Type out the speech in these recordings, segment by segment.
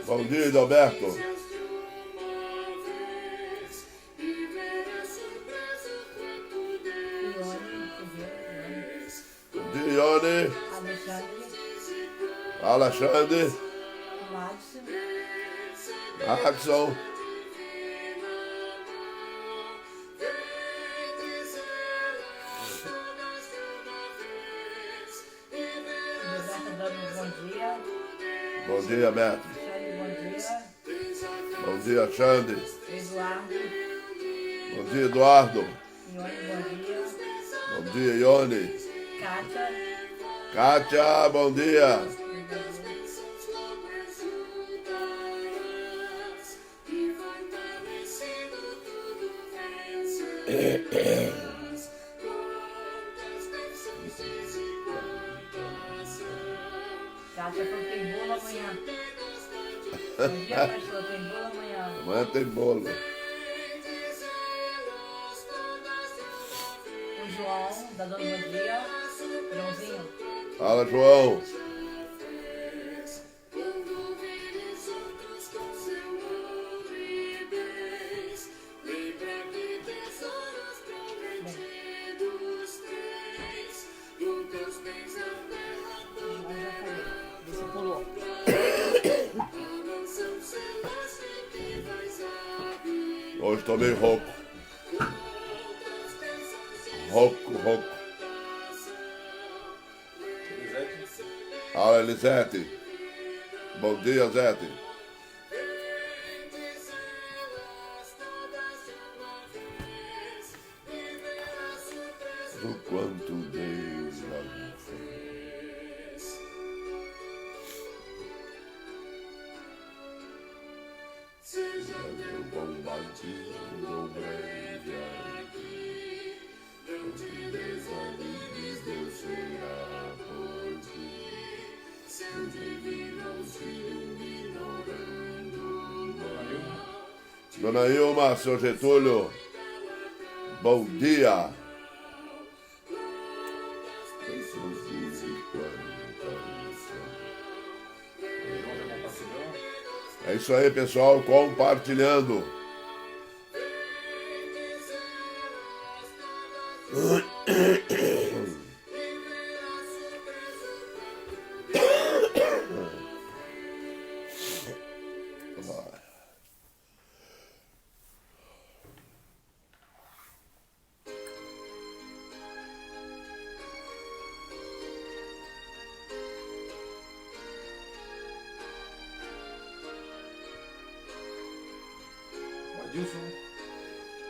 Bom dia, Adalberto. Bom dia, Ione. Alexandre. Axel. Bom dia, Beto. Bom dia, Xande. Bom dia, Eduardo. Bom dia, Ione. Kátia, bom dia. Kátia falou que tem bolo amanhã. Bom dia, pastor, tem bolo amanhã. Amanhã tem bolo. O João, tá dando bom dia. Joãozinho. Fala, João. Hoje tô meio rouco. Rouco. Fala, Elisete. Bom dia, Zete. O quanto Deus já me fez. Seja meu bom batismo breve aqui, não te desanimes, Deus será por ti. Seus divinos te iluminando. Dona Ilma, seu Getúlio, bom dia. É isso aí, pessoal, compartilhando.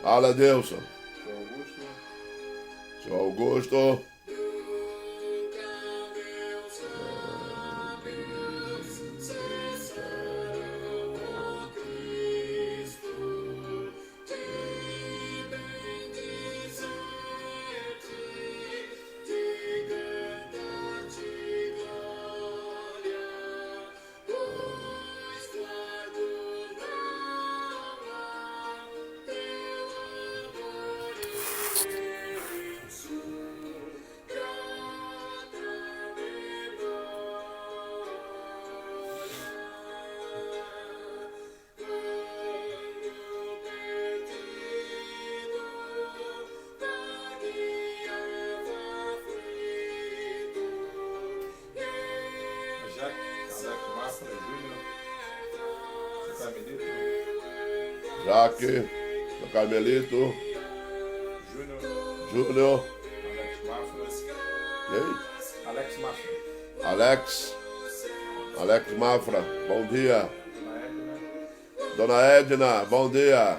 Fala, Deilson. Seu Augusto. Jaque, do Carmelito, Júnior, Alex Mafra, bom dia. Dona Edna, bom dia.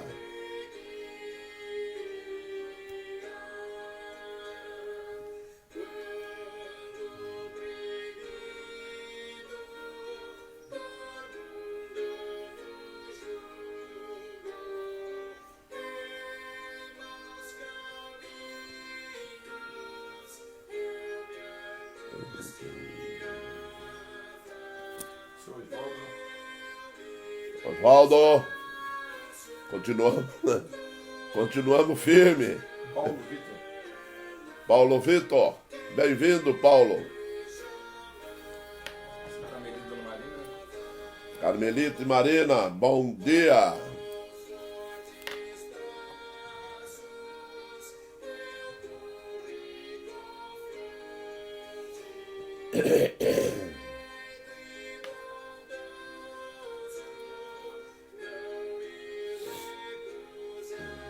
Osvaldo, continuamos firme. Paulo Vitor, Bem-vindo, Paulo. Carmelita, Dona Marina. Carmelita e Marina, bom dia.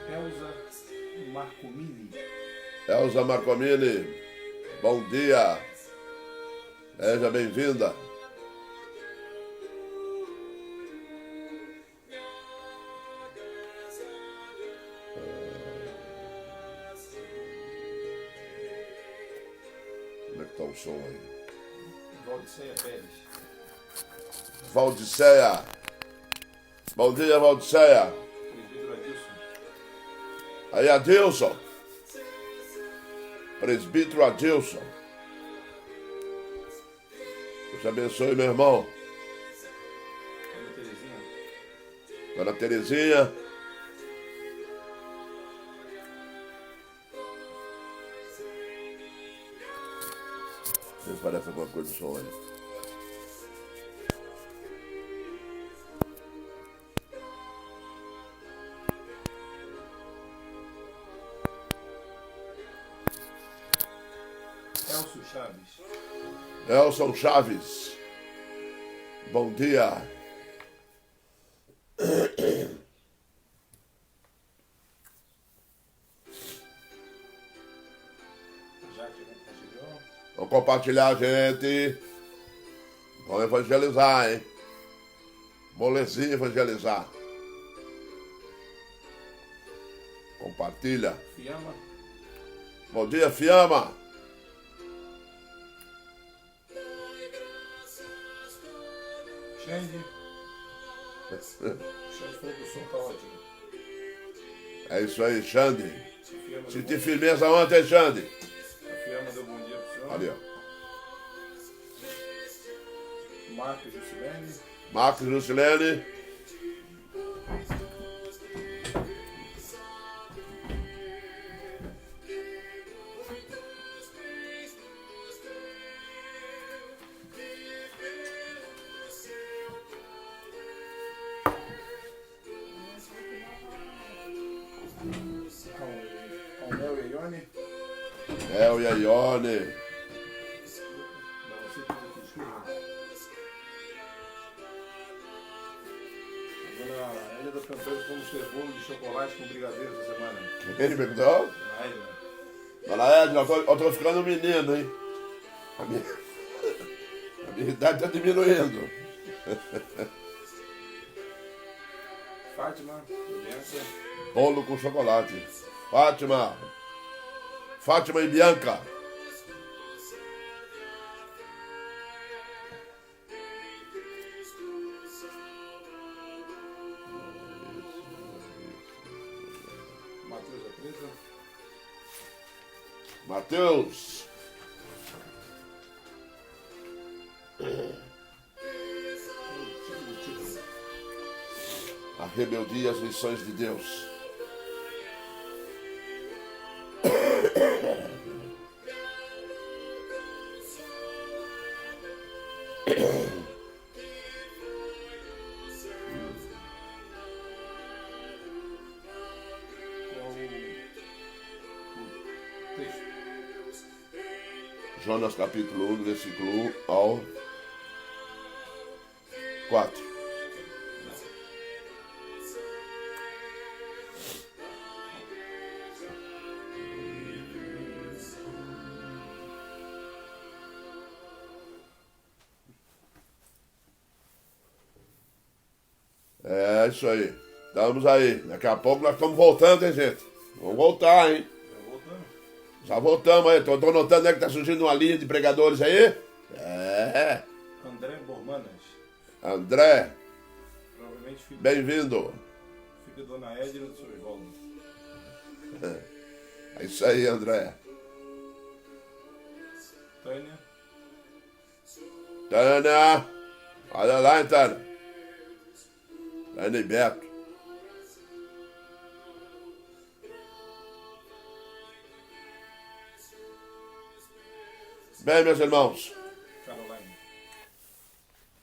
Elza Marcomini. Elza Marcomini, bom dia. Seja bem-vinda. Como é que tá o som aí? Valdiceia Pérez. Valdiceia. Bom dia, Valdiceia. Presbítero Adilson. Aí, Adilson. Presbítero Adilson. Deus abençoe, meu irmão. Dona Terezinha. Dona Terezinha. Não parece alguma coisa do som aí. Elcio Chaves. Elson Chaves. Bom dia. Jaque compartilhou. Vamos compartilhar, gente. Vamos evangelizar, hein? Molezinho evangelizar. Compartilha. Fiamma. Bom dia, Fiamma. Xande. Xande falou que o som tá ótimo. É isso aí, Xande. Fiamma deu Senti firmeza ontem, Xande. A Fiamma deu bom dia pro senhor. Ali, ó. Marcos Juscelene. Marcos Juscelene. Almel e Ione. El e a Ione. Não, você fez aqui, desculpa. A dona Elia da Campeiro fomos ter bolo de chocolate com brigadeiro essa semana. Quem me perguntou? Na Edna. Dona Edna, eu tô ficando menino, hein? A minha idade tá diminuindo. Fátima, Bianca. Bolo com chocolate. Fátima. Fátima e Bianca. Matheus Apreta. Mateus. A rebeldia e as lições de Deus. O texto. Jonas capítulo 1, do versículo 1 ao 4. É isso aí. Estamos aí. Daqui a pouco nós estamos voltando, hein, gente? Vamos voltar, hein? Já voltando. Já voltamos aí. Tô notando, né, que tá surgindo uma linha de pregadores aí. É. André Bormanas. André, Provavelmente filho, bem-vindo. filho da Dona Edna do seu Evaldo. É isso aí, André. Tânia. Tânia. Olha lá, hein, Tânia. Tânia e Beto. Bem, meus irmãos. Caroline.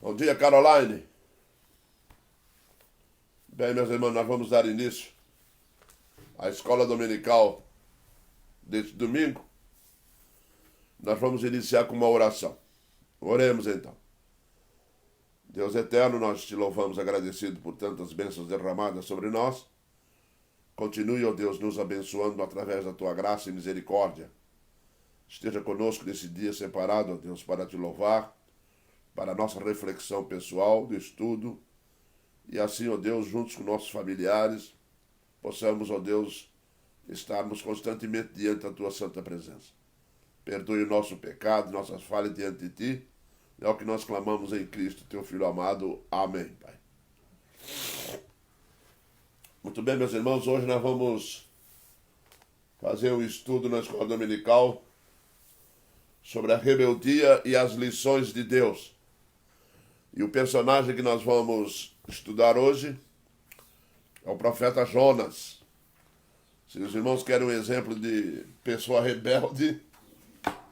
Bom dia, Caroline. Bem, meus irmãos, nós vamos dar início à escola dominical deste domingo. Nós vamos iniciar com uma oração. Oremos então. Deus eterno, nós te louvamos agradecido por tantas bênçãos derramadas sobre nós. Continue, ó Deus, nos abençoando através da tua graça e misericórdia. Esteja conosco nesse dia separado, ó Deus, para te louvar, para a nossa reflexão pessoal, de estudo, e assim, ó Deus, juntos com nossos familiares, possamos, ó Deus, estarmos constantemente diante da tua santa presença. Perdoe o nosso pecado, nossas falhas diante de ti. É o que nós clamamos em Cristo, teu Filho amado. Amém, Pai. Muito bem, meus irmãos, hoje nós vamos fazer um estudo na escola dominical sobre a rebeldia e as lições de Deus. E o personagem que nós vamos estudar hoje é o profeta Jonas. Se os irmãos querem um exemplo de pessoa rebelde,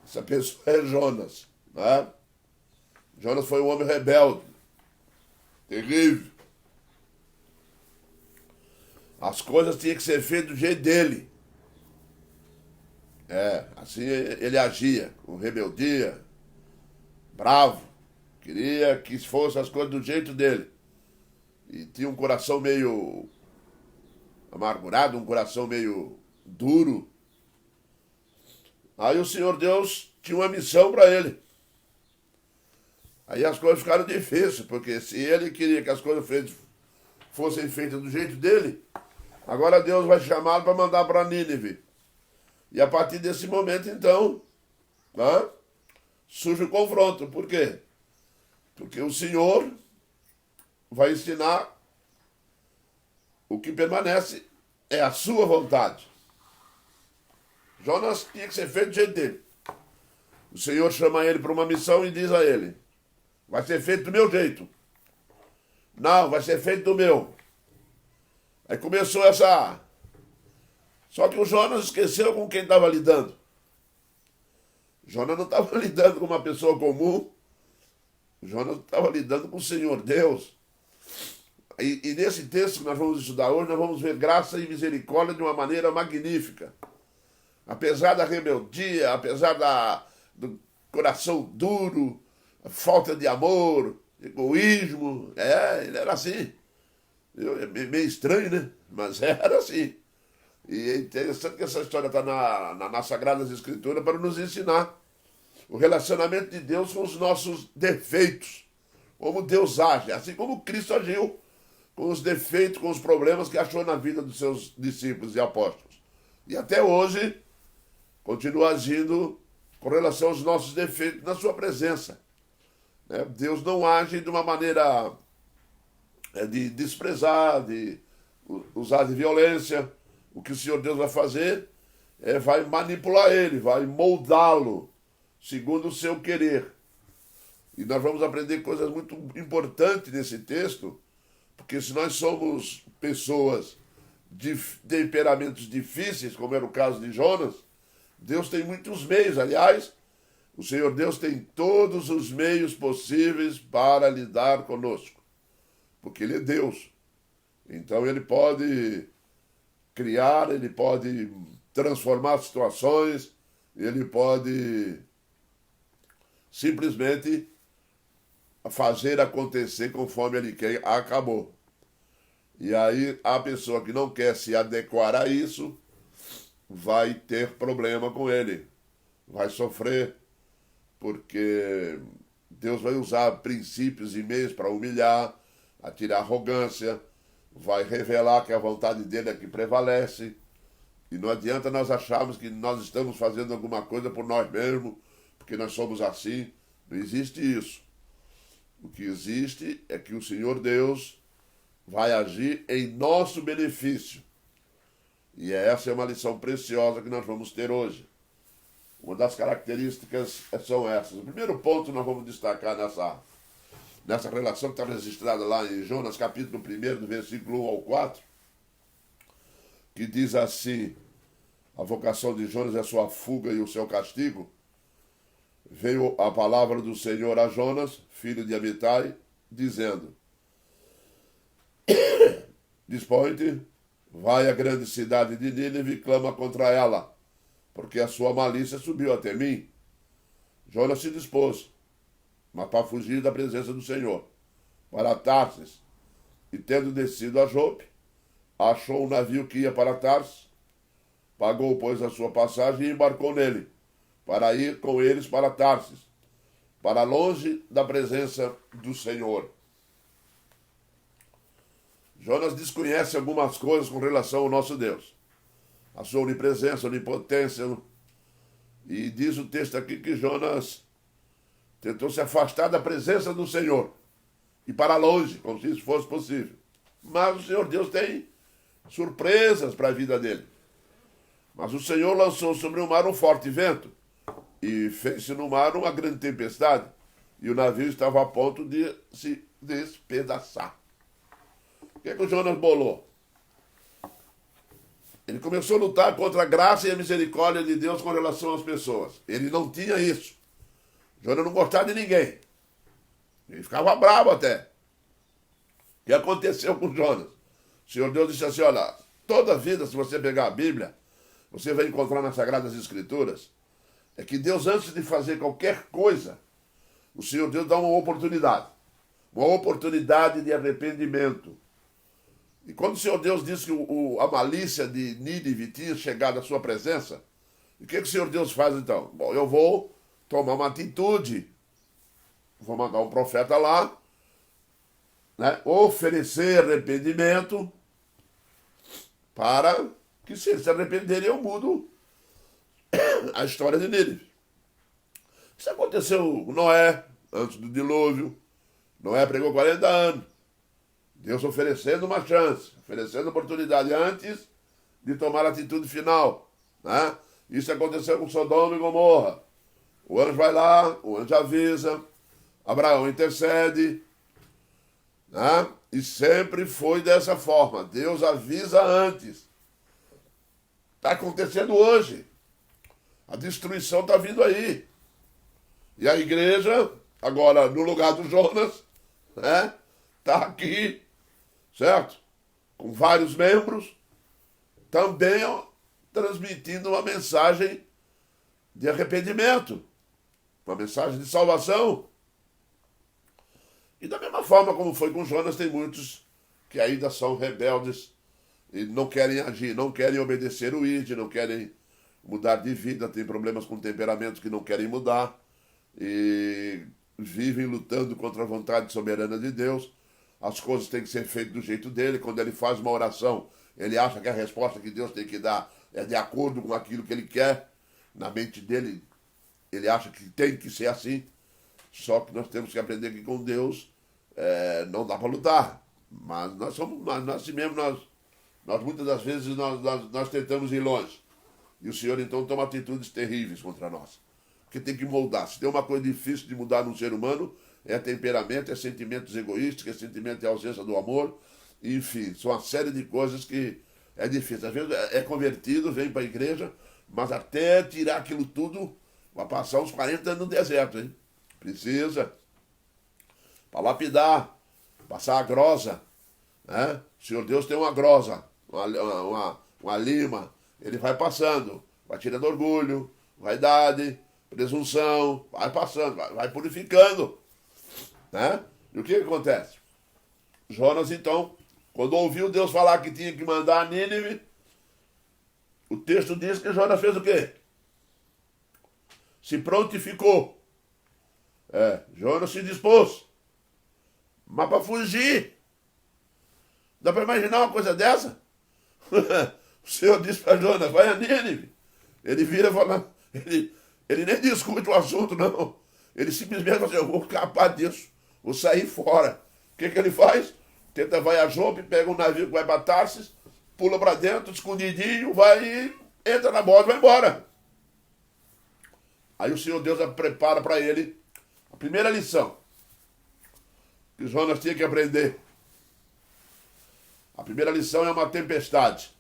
essa pessoa é Jonas, né? Jonas foi um homem rebelde, terrível. As coisas tinham que ser feitas do jeito dele. Assim ele agia, com rebeldia, bravo. Queria que fossem as coisas do jeito dele. E tinha um coração meio amargurado, um coração meio duro. Aí o Senhor Deus tinha uma missão para ele. Aí as coisas ficaram difíceis, porque se ele queria que as coisas fossem feitas do jeito dele, agora Deus vai chamá-lo para mandar para Nínive. E a partir desse momento, então, surge o confronto. Por quê? Porque o Senhor vai ensinar o que permanece é a sua vontade. Jonas tinha que ser feito do jeito dele. O Senhor chama ele para uma missão e diz a ele: vai ser feito do meu jeito. Não, vai ser feito do meu. Aí começou essa... Só que o Jonas esqueceu com quem estava lidando. Jonas não estava lidando com uma pessoa comum. Jonas estava lidando com o Senhor Deus. E nesse texto que nós vamos estudar hoje, nós vamos ver graça e misericórdia de uma maneira magnífica. Apesar da rebeldia, apesar do coração duro, a falta de amor, egoísmo, ele era assim. Meio estranho, né? Mas era assim. E é interessante que essa história está nas Sagradas Escrituras para nos ensinar o relacionamento de Deus com os nossos defeitos. Como Deus age, assim como Cristo agiu com os defeitos, com os problemas que achou na vida dos seus discípulos e apóstolos. E até hoje continua agindo com relação aos nossos defeitos na sua presença. Deus não age de uma maneira de desprezar, de usar de violência. O que o Senhor Deus vai fazer vai manipular ele, vai moldá-lo segundo o seu querer. E nós vamos aprender coisas muito importantes nesse texto, porque se nós somos pessoas de temperamentos difíceis, como era o caso de Jonas, Deus tem muitos meios. Aliás, o Senhor Deus tem todos os meios possíveis para lidar conosco, porque Ele é Deus. Então Ele pode criar, Ele pode transformar situações, Ele pode simplesmente fazer acontecer conforme Ele quer. Acabou. E aí a pessoa que não quer se adequar a isso vai ter problema com Ele, vai sofrer, porque Deus vai usar princípios e meios para humilhar, a tirar arrogância, vai revelar que a vontade dele é que prevalece. E não adianta nós acharmos que nós estamos fazendo alguma coisa por nós mesmos, porque nós somos assim. Não existe isso. O que existe é que o Senhor Deus vai agir em nosso benefício. E essa é uma lição preciosa que nós vamos ter hoje. Uma das características são essas. O primeiro ponto que nós vamos destacar nessa relação que está registrada lá em Jonas, capítulo 1, do versículo 1 ao 4, que diz assim: a vocação de Jonas é a sua fuga e o seu castigo. veio a palavra do Senhor a Jonas, filho de Amitai, dizendo: Dispõe-te, vai à grande cidade de Nínive e clama contra ela, porque a sua malícia subiu até mim. Jonas se dispôs, mas para fugir da presença do Senhor, para Tarsis, e tendo descido a Jope, achou um navio que ia para Tarsis, pagou, pois, a sua passagem e embarcou nele, para ir com eles para Tarsis, para longe da presença do Senhor. Jonas desconhece algumas coisas com relação ao nosso Deus, a sua onipresença, onipotência, e diz o texto aqui que Jonas tentou se afastar da presença do Senhor, e para longe, como se isso fosse possível. Mas o Senhor Deus tem surpresas para a vida dele. Mas o Senhor lançou sobre o mar um forte vento, e fez-se no mar uma grande tempestade, e o navio estava a ponto de se despedaçar. O que é que o Jonas bolou? Ele começou a lutar contra a graça e a misericórdia de Deus com relação às pessoas. Ele não tinha isso. Jonas não gostava de ninguém. Ele ficava bravo até. O que aconteceu com Jonas? O Senhor Deus disse assim: olha, toda a vida, se você pegar a Bíblia, você vai encontrar nas Sagradas Escrituras, é que Deus, antes de fazer qualquer coisa, o Senhor Deus dá uma oportunidade de arrependimento. E quando o Senhor Deus disse que a malícia de Nínive tinha chegado à sua presença, o que o Senhor Deus faz então? Bom, eu vou tomar uma atitude, vou mandar um profeta lá, né, oferecer arrependimento, para que, se eles se arrependerem, eu mudo a história de Nínive. Isso aconteceu com Noé, antes do dilúvio. Noé pregou 40 anos. Deus oferecendo uma chance, oferecendo oportunidade antes de tomar a atitude final, né? Isso aconteceu com Sodoma e Gomorra. O anjo vai lá, o anjo avisa, Abraão intercede, né? E sempre foi dessa forma. Deus avisa antes. Está acontecendo hoje. A destruição está vindo aí. E a igreja, agora no lugar do Jonas, né, está aqui, certo? Com vários membros, também transmitindo uma mensagem de arrependimento, uma mensagem de salvação. E da mesma forma como foi com Jonas, tem muitos que ainda são rebeldes e não querem agir, não querem obedecer o ID, não querem mudar de vida, tem problemas com temperamento que não querem mudar e vivem lutando contra a vontade soberana de Deus. As coisas têm que ser feitas do jeito dele. Quando ele faz uma oração, ele acha que a resposta que Deus tem que dar é de acordo com aquilo que ele quer. Na mente dele, ele acha que tem que ser assim. Só que nós temos que aprender que com Deus não dá para lutar. Mas nós somos, nós assim mesmo, nós muitas das vezes nós tentamos ir longe. E o Senhor então toma atitudes terríveis contra nós. Porque tem que moldar. Se tem uma coisa difícil de mudar num ser humano, é temperamento, é sentimentos egoístas, é sentimento de ausência do amor. Enfim, são uma série de coisas que é difícil. Às vezes é convertido, vem para a igreja, mas até tirar aquilo tudo, vai passar uns 40 anos no deserto, hein? Precisa. Para lapidar, passar a grosa, né? O Senhor Deus tem uma grosa, uma lima, ele vai passando, vai tirando orgulho, vaidade, presunção, vai passando, vai purificando, né? E o que acontece? Jonas, então, quando ouviu Deus falar que tinha que mandar a Nínive, o texto diz que Jonas fez o quê? Se prontificou. Jonas se dispôs. Mas para fugir. Dá para imaginar uma coisa dessa? O Senhor disse para Jonas: vai a Nínive. Ele vira e fala, ele nem discute o assunto, não. Ele simplesmente fala assim: eu vou escapar disso, vou sair fora. O que ele faz? Tenta, vai a Jope, pega um navio que vai para Tarsis, pula para dentro, escondidinho, vai e entra na borda e vai embora. Aí o Senhor Deus prepara para ele a primeira lição que Jonas tinha que aprender. A primeira lição é uma tempestade.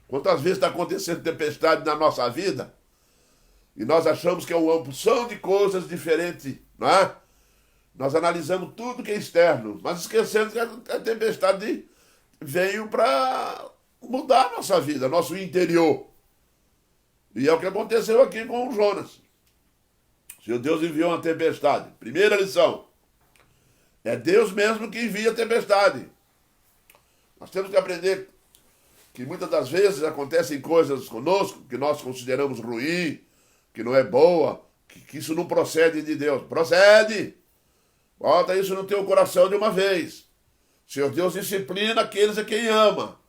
Quantas vezes está acontecendo tempestade na nossa vida e nós achamos que é uma porção de coisas diferentes, não é? Nós analisamos tudo que é externo, mas esquecendo que a tempestade veio para mudar a nossa vida, nosso interior. E é o que aconteceu aqui com o Jonas. O Senhor Deus enviou uma tempestade. Primeira lição. É Deus mesmo que envia a tempestade. Nós temos que aprender que muitas das vezes acontecem coisas conosco que nós consideramos ruim, que não é boa, que isso não procede de Deus. Procede! Bota isso no teu coração de uma vez. O Senhor Deus disciplina aqueles a quem ama.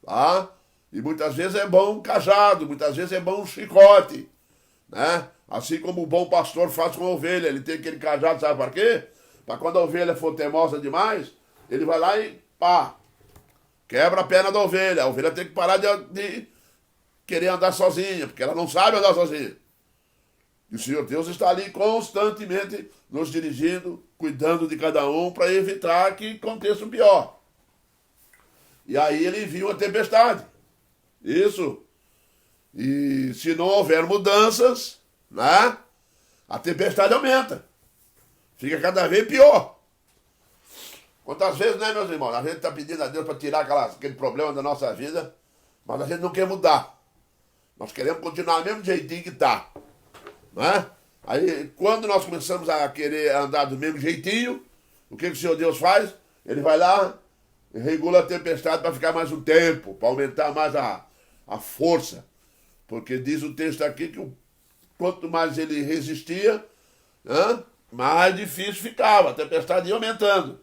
Tá? E muitas vezes é bom um cajado, muitas vezes é bom um chicote. Né? Assim como o bom pastor faz com a ovelha. Ele tem aquele cajado, sabe para quê? Para quando a ovelha for teimosa demais, ele vai lá e pá, quebra a perna da ovelha. A ovelha tem que parar de querer andar sozinha, porque ela não sabe andar sozinha. E o Senhor Deus está ali constantemente nos dirigindo, cuidando de cada um para evitar que aconteça o pior. E aí ele envia uma tempestade. Isso. E se não houver mudanças, né, a tempestade aumenta. Fica cada vez pior. Quantas vezes, né, meus irmãos? A gente está pedindo a Deus para tirar aquele problema da nossa vida, mas a gente não quer mudar. Nós queremos continuar do mesmo jeitinho que está. Né? Aí, quando nós começamos a querer andar do mesmo jeitinho, o que o Senhor Deus faz? Ele vai lá e regula a tempestade para ficar mais um tempo, para aumentar mais a força. Porque diz o texto aqui que quanto mais ele resistia, né, mais difícil ficava. A tempestade ia aumentando.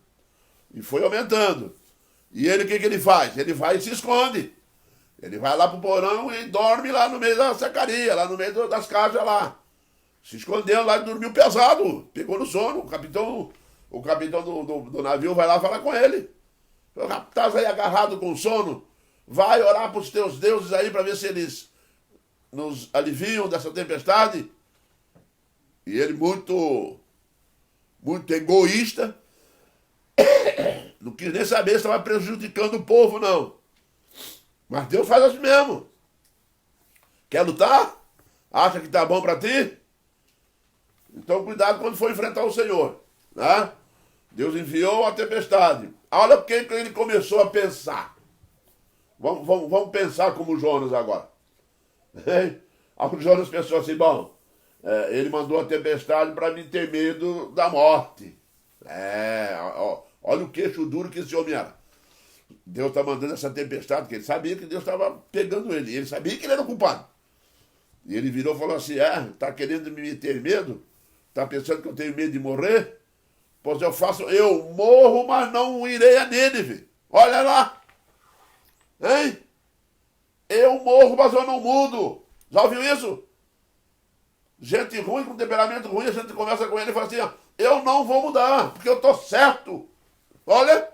E foi aumentando. E ele, o que ele faz? Ele vai e se esconde. Ele vai lá pro porão e dorme lá no meio da sacaria, lá no meio das casas lá. Se escondeu lá e dormiu pesado. Pegou no sono. O capitão do navio vai lá falar com ele. Estás aí agarrado com sono? Vai orar para os teus deuses aí para ver se eles nos aliviam dessa tempestade. E ele muito egoísta. Não quis nem saber se estava prejudicando o povo, não. Mas Deus faz assim mesmo. Quer lutar? Acha que tá bom para ti? Então cuidado quando for enfrentar o Senhor. Né? Deus enviou a tempestade. Olha o que ele começou a pensar. Vamos pensar como Jonas agora. Aí o Jonas pensou assim, bom, ele mandou a tempestade para me ter medo da morte. Olha o queixo duro que esse homem era. Deus está mandando essa tempestade, porque ele sabia que Deus estava pegando ele. Ele sabia que ele era o culpado. E ele virou e falou assim, está querendo me meter medo? Está pensando que eu tenho medo de morrer? Pois eu morro, mas não irei a Nínive. Olha lá. Hein? Eu morro, mas eu não mudo. Já ouviu isso? Gente ruim, com temperamento ruim, a gente conversa com ele e fala assim, eu não vou mudar, porque eu estou certo. Olha.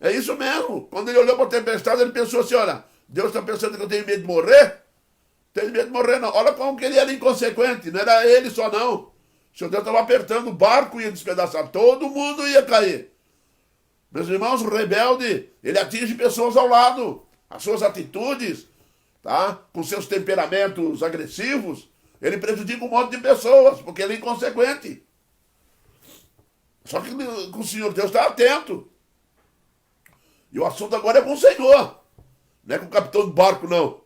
É isso mesmo. Quando ele olhou para a tempestade, ele pensou assim, olha, Deus está pensando que eu tenho medo de morrer? Tenho medo de morrer, não. Olha como que ele era inconsequente. Não era ele só, não. O Senhor Deus estava apertando o barco e ia despedaçar. Todo mundo ia cair. Meus irmãos, o rebelde, ele atinge pessoas ao lado. As suas atitudes, tá? Com seus temperamentos agressivos, ele prejudica um monte de pessoas, porque ele é inconsequente. Só que o Senhor Deus está atento. E o assunto agora é com o Senhor. Não é com o capitão do barco, não.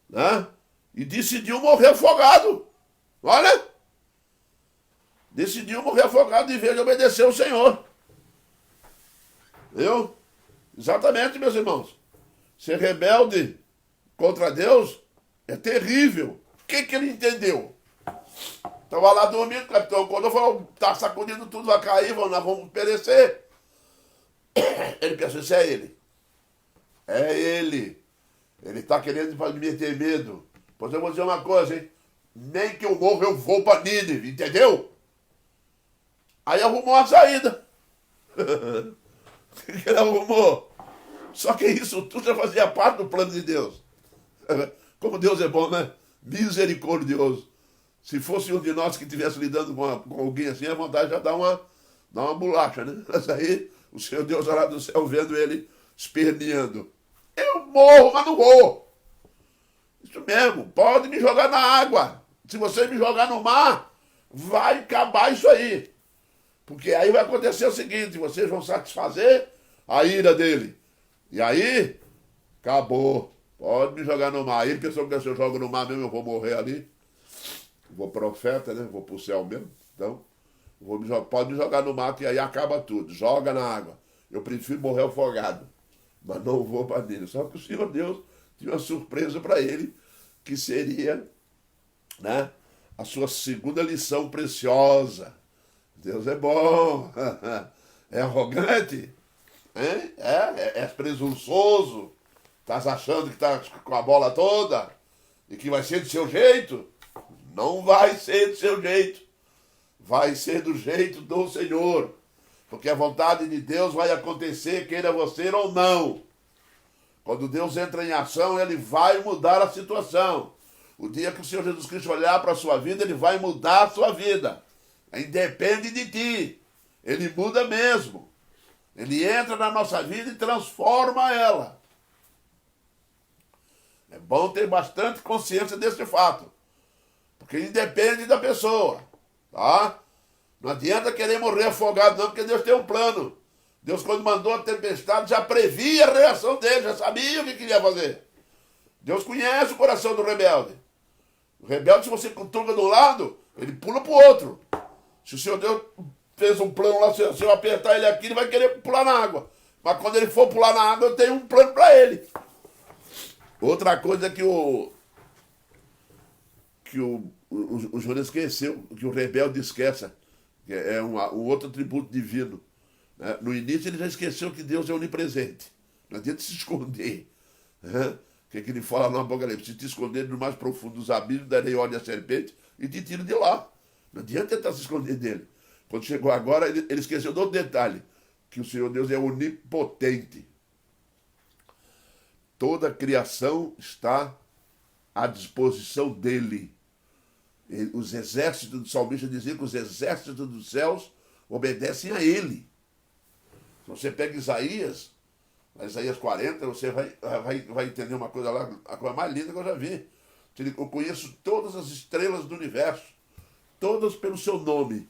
Né? E decidiu morrer afogado. Olha. Decidiu morrer afogado em vez de obedecer ao Senhor. Viu? Exatamente, meus irmãos. Ser rebelde contra Deus é terrível. O que ele entendeu? Estava lá dormindo, capitão. Quando eu falei, está sacudindo tudo, vai cair, nós vamos perecer. Ele pensou, isso é ele. É ele. Ele está querendo me meter medo. Pois eu vou dizer uma coisa, hein? Nem que eu morro, eu vou para Nínive, entendeu? Aí arrumou a saída. O que ele arrumou? Só que isso tudo já fazia parte do plano de Deus. Como Deus é bom, né? Misericordioso. Se fosse um de nós que estivesse lidando com alguém assim, a vontade já dá uma bolacha, né? Mas aí, o Senhor Deus lá do céu vendo ele esperneando. Eu morro, mas não vou. Isso mesmo, pode me jogar na água. Se você me jogar no mar, vai acabar isso aí. Porque aí vai acontecer o seguinte, vocês vão satisfazer a ira dele. E aí, acabou. Pode me jogar no mar. Aí ele pensou que se eu jogo no mar mesmo, eu vou morrer ali. Vou profeta, né? Vou pro céu mesmo. Então, pode me jogar no mar que aí acaba tudo. Joga na água. Eu prefiro morrer afogado. Mas não vou para dele. Só que o Senhor Deus tinha uma surpresa para ele, que seria, né, a sua segunda lição preciosa. Deus é bom. É arrogante. Hein? É presunçoso. Estás achando que está com a bola toda? E que vai ser do seu jeito? Não vai ser do seu jeito. Vai ser do jeito do Senhor. Porque a vontade de Deus vai acontecer, queira você ou não. Quando Deus entra em ação, Ele vai mudar a situação. O dia que o Senhor Jesus Cristo olhar para a sua vida, Ele vai mudar a sua vida. Independe de ti. Ele muda mesmo. Ele entra na nossa vida e transforma ela. É bom ter bastante consciência desse fato. Porque independe da pessoa. Tá? Não adianta querer morrer afogado não, porque Deus tem um plano. Deus, quando mandou a tempestade, já previa a reação dele, já sabia o que queria fazer. Deus conhece o coração do rebelde. O rebelde, se você cutuca de um lado, ele pula para o outro. Se o Senhor Deus fez um plano lá, se eu apertar ele aqui, ele vai querer pular na água. Mas quando ele for pular na água, eu tenho um plano para ele. Outra coisa é que o Jonas esqueceu, que o rebelde esquece, que é um outro atributo divino. Né? No início ele já esqueceu que Deus é onipresente. Não adianta se esconder. Né? O que ele fala no Apocalipse? Se te esconder no mais profundo dos abismos, darei ordem à serpente e te tiro de lá. Não adianta tentar se esconder dele. Quando chegou agora, ele esqueceu do outro detalhe, que o Senhor Deus é onipotente. Toda a criação está à disposição dele. Os exércitos do salmista diziam que os exércitos dos céus obedecem a ele. Se você pega Isaías 40, você vai entender uma coisa lá, a coisa mais linda que eu já vi. Eu conheço todas as estrelas do universo, todas pelo seu nome.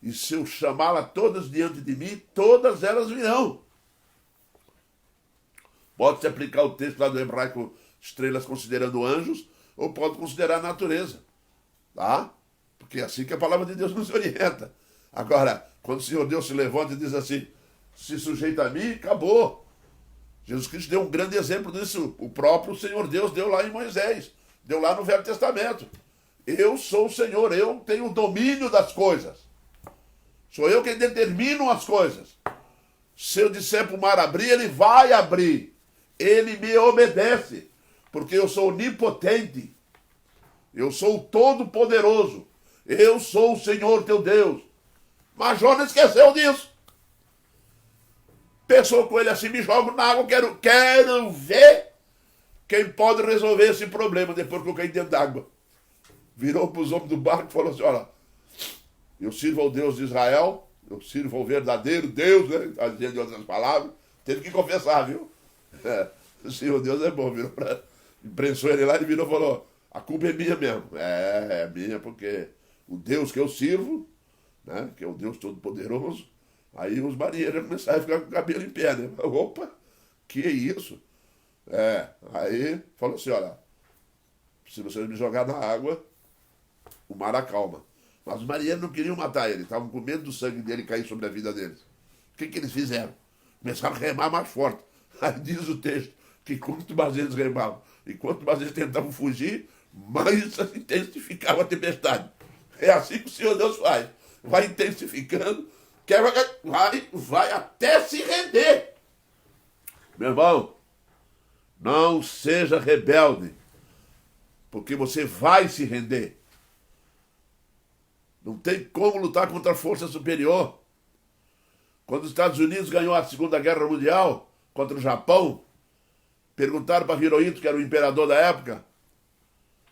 E se eu chamá-las todas diante de mim, todas elas virão. Pode-se aplicar o texto lá do hebraico, estrelas considerando anjos, ou pode considerar a natureza. Tá? Porque é assim que a palavra de Deus nos orienta. Agora, quando o Senhor Deus se levanta e diz assim, se sujeita a mim, acabou. Jesus Cristo deu um grande exemplo disso. O próprio Senhor Deus deu lá em Moisés. Deu lá no Velho Testamento. Eu sou o Senhor, eu tenho o domínio das coisas. Sou eu quem determino as coisas. Se eu disser para o mar abrir, ele vai abrir. Ele me obedece. Porque eu sou onipotente. Eu sou o Todo-Poderoso. Eu sou o Senhor teu Deus. Mas Jonas esqueceu disso. Pensou com ele assim, me jogo na água, quero ver quem pode resolver esse problema depois que eu caí dentro d'água. Virou para os homens do barco e falou assim, olha, eu sirvo ao Deus de Israel, eu sirvo ao verdadeiro Deus, né? Está dizendo de outras palavras. Teve que confessar, viu? O Senhor Deus é bom, virou imprensou ele lá e virou e falou, a culpa é minha mesmo. É minha, porque o Deus que eu sirvo, né, que é o Deus Todo-Poderoso, aí os marinheiros começaram a ficar com o cabelo em pé, né? Opa, que é isso? Aí falou assim, olha, se vocês me jogar na água, o mar acalma. Mas os marinheiros não queriam matar ele, estavam com medo do sangue dele cair sobre a vida deles. O que eles fizeram? Começaram a remar mais forte. Aí diz o texto que quanto mais eles remavam e quanto mais eles tentavam fugir, mais intensificava a tempestade. É assim que o Senhor Deus faz. Vai intensificando, vai até se render. Meu irmão, não seja rebelde, porque você vai se render. Não tem como lutar contra a força superior. Quando os Estados Unidos ganhou a Segunda Guerra Mundial contra o Japão, perguntaram para Hirohito, que era o imperador da época,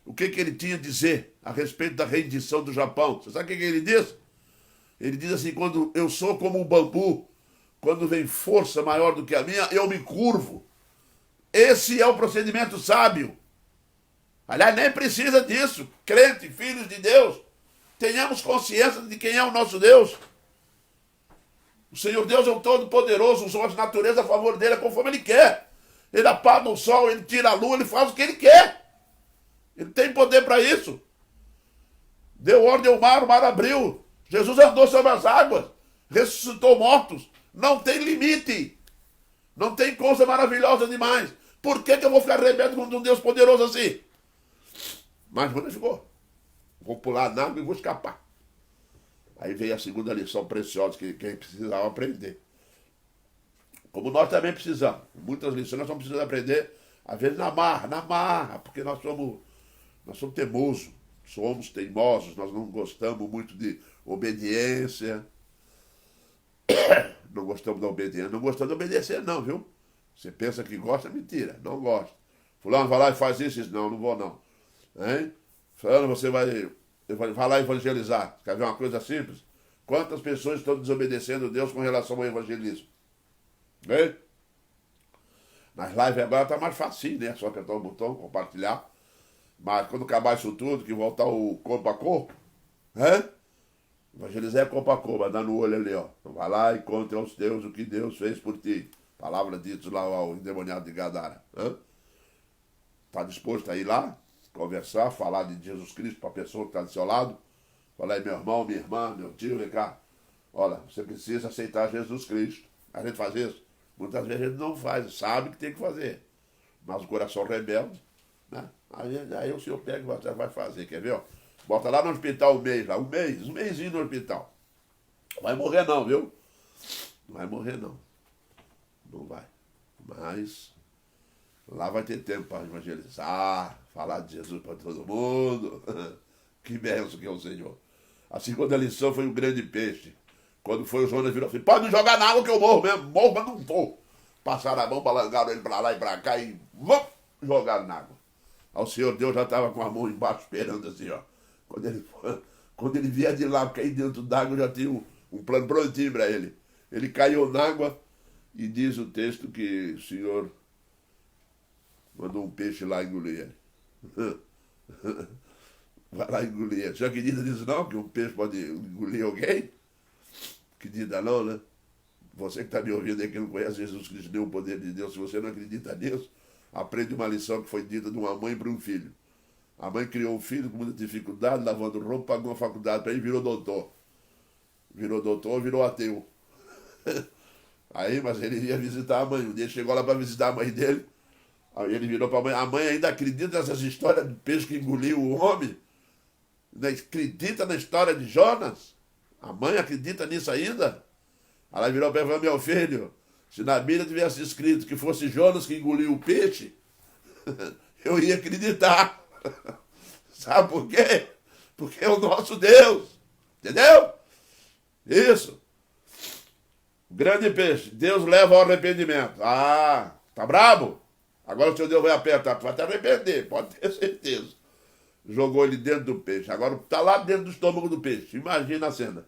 o que ele tinha a dizer a respeito da rendição do Japão. Você sabe o que ele diz? Ele diz assim, quando eu sou como um bambu, quando vem força maior do que a minha, eu me curvo. Esse é o procedimento sábio. Aliás, nem precisa disso. Crente, filhos de Deus, tenhamos consciência de quem é o nosso Deus. O Senhor Deus é o Todo-Poderoso, usou as naturezas a favor dele, conforme Ele quer. Ele apaga o sol, Ele tira a lua, Ele faz o que Ele quer. Ele tem poder para isso. Deu ordem ao mar, o mar abriu. Jesus andou sobre as águas, ressuscitou mortos. Não tem limite. Não tem coisa maravilhosa demais. Por que eu vou ficar rebelde contra um Deus poderoso assim? Mas Jonas ficou. Vou pular na água e vou escapar. Aí veio a segunda lição preciosa que quem precisava aprender. Como nós também precisamos. Muitas lições nós estamos precisando aprender, às vezes na marra, porque nós somos teimosos, somos teimosos, nós não gostamos muito de obediência. Não gostamos da obediência. Não gostamos de obedecer, não, viu? Você pensa que gosta, mentira. Não gosta. Fulano, vai lá e faz isso. Não vou, não. Hein? Fulano, você vai lá evangelizar. Quer ver uma coisa simples? Quantas pessoas estão desobedecendo a Deus com relação ao evangelismo? Hein? Nas lives agora está mais fácil, né? Só apertar o botão, compartilhar. Mas quando acabar isso tudo, que voltar o corpo a corpo, hein? Evangelizar é corpo a corpo, vai dar no olho ali, ó. Então vai lá e conte aos teus o que Deus fez por ti. Palavra dita lá ao endemoniado de Gadara. Está disposto a ir lá, conversar, falar de Jesus Cristo para a pessoa que está do seu lado? Fala aí, meu irmão, minha irmã, meu tio, vem cá. Olha, você precisa aceitar Jesus Cristo. A gente faz isso? Muitas vezes a gente não faz, sabe que tem que fazer. Mas o coração rebelde, né? Aí o senhor pega e você vai fazer, quer ver? Ó? Bota lá no hospital um mês, um mêsinho no hospital. Vai morrer não, viu? Não vai morrer não. Não vai. Mas lá vai ter tempo para evangelizar, falar de Jesus para todo mundo. Que bênção que é o Senhor. A segunda lição foi o grande peixe. Quando foi o Jonas virou assim, pode me jogar na água que eu morro mesmo. Morro, mas não vou. Passaram a mão, balançaram ele para lá e para cá e jogaram na água. Aí o Senhor Deus já estava com a mão embaixo esperando assim, ó. Quando ele vier de lá, cair dentro d'água, já tinha um plano prontinho para ele. Ele caiu na água e diz o texto que o Senhor mandou um peixe lá engolir ele. Vai lá engolir ele. Já acredita nisso não, que um peixe pode engolir alguém? Acredita não, né? Você que está me ouvindo aí que não conhece Jesus Cristo nem o poder de Deus, se você não acredita nisso, aprende uma lição que foi dita de uma mãe para um filho. A mãe criou um filho com muita dificuldade, lavando roupa, pagou uma faculdade para ele e virou doutor. Virou doutor, virou ateu. Aí, mas ele ia visitar a mãe. Um dia ele chegou lá para visitar a mãe dele. Aí ele virou para a mãe. A mãe ainda acredita nessas histórias de peixe que engoliu o homem? Acredita na história de Jonas? A mãe acredita nisso ainda? Ela virou para ele e falou, meu filho, se na Bíblia tivesse escrito que fosse Jonas que engoliu o peixe, eu ia acreditar. Sabe por quê? Porque é o nosso Deus. Entendeu? Isso. Grande peixe. Deus leva ao arrependimento. Ah, tá bravo? Agora o seu Deus vai apertar. Tu vai te arrepender, pode ter certeza. Jogou ele dentro do peixe. Agora está lá dentro do estômago do peixe. Imagina a cena.